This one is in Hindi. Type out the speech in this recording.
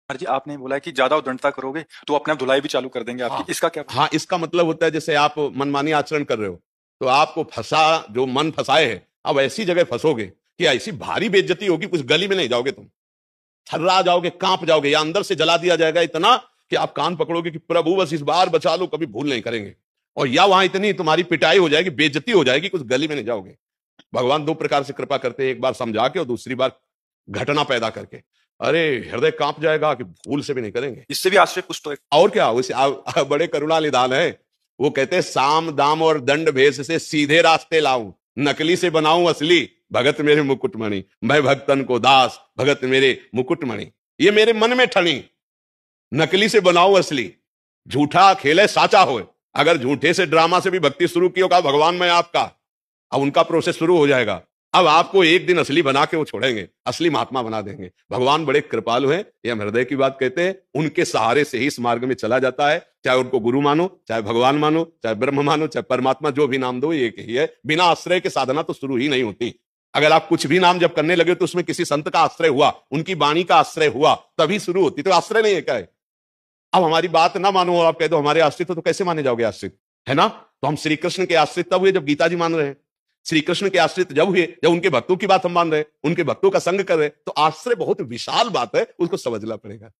जी आपने बोला है कि ज्यादा उद्दंडता करोगे तो अपने आप धुलाई भी चालू कर देंगे हाँ आपकी, इसका क्या? हाँ, इसका मतलब होता है जैसे आप मनमानी आचरण कर रहे हो, तो आपको फंसा, जो मन फंसाए है, अब ऐसी जगह फंसोगे कि ऐसी भारी बेइज्जती होगी, कुछ गली में नहीं जाओगे तुम, थर्रा जाओगे, कांप जाओगे, या अंदर से जला दिया जाएगा इतना कि आप कान पकड़ोगे कि प्रभु बस इस बार बचा लो, कभी भूल नहीं करेंगे। और या वहां इतनी तुम्हारी पिटाई हो जाएगी, बेइज्जती हो जाएगी, कुछ गली में नहीं जाओगे। भगवान दो प्रकार से कृपा करते हैं, एक बार समझा के और दूसरी बार घटना पैदा करके। अरे हृदय कांप जाएगा कि भूल से भी नहीं करेंगे। इससे भी आश्चर्य कुछ तो है। और क्या, उसे बड़े करुणा निदान है। वो कहते हैं साम दाम और दंड भेष से सीधे रास्ते लाऊं, नकली से बनाऊं असली, भगत मेरे मुकुटमणि, मैं भक्तन को दास, भगत मेरे मुकुटमणि। ये मेरे मन में ठनी, नकली से बनाऊं असली, झूठा खेले साचा होए। अगर झूठे से ड्रामा से भी भक्ति शुरू की होगा, भगवान मैं आपका, अब उनका प्रोसेस शुरू हो जाएगा। अब आपको एक दिन असली बना के वो छोड़ेंगे, असली महात्मा बना देंगे। भगवान बड़े कृपालु हैं, ये हम हृदय की बात कहते हैं। उनके सहारे से ही इस मार्ग में चला जाता है, चाहे उनको गुरु मानो, चाहे भगवान मानो, चाहे ब्रह्म मानो, चाहे परमात्मा, जो भी नाम दो एक ही है। बिना आश्रय के साधना तो शुरू ही नहीं होती। अगर आप कुछ भी नाम जब करने लगे तो उसमें किसी संत का आश्रय हुआ, उनकी वाणी का आश्रय हुआ, तभी शुरू होती। तो आश्रय नहीं है क्या है? अब हमारी बात ना मानो, आप कह दो हमारे आश्रित हो, तो कैसे माने जाओगे आश्रित? है ना? तो हम श्री कृष्ण के आश्रित तब हुए जब गीता जी मान रहे हैं। श्री कृष्ण के आश्रित जब हुए जब उनके भक्तों की बात हम मान रहे हैं, उनके भक्तों का संग कर रहे हैं। तो आश्रय बहुत विशाल बात है, उसको समझना पड़ेगा।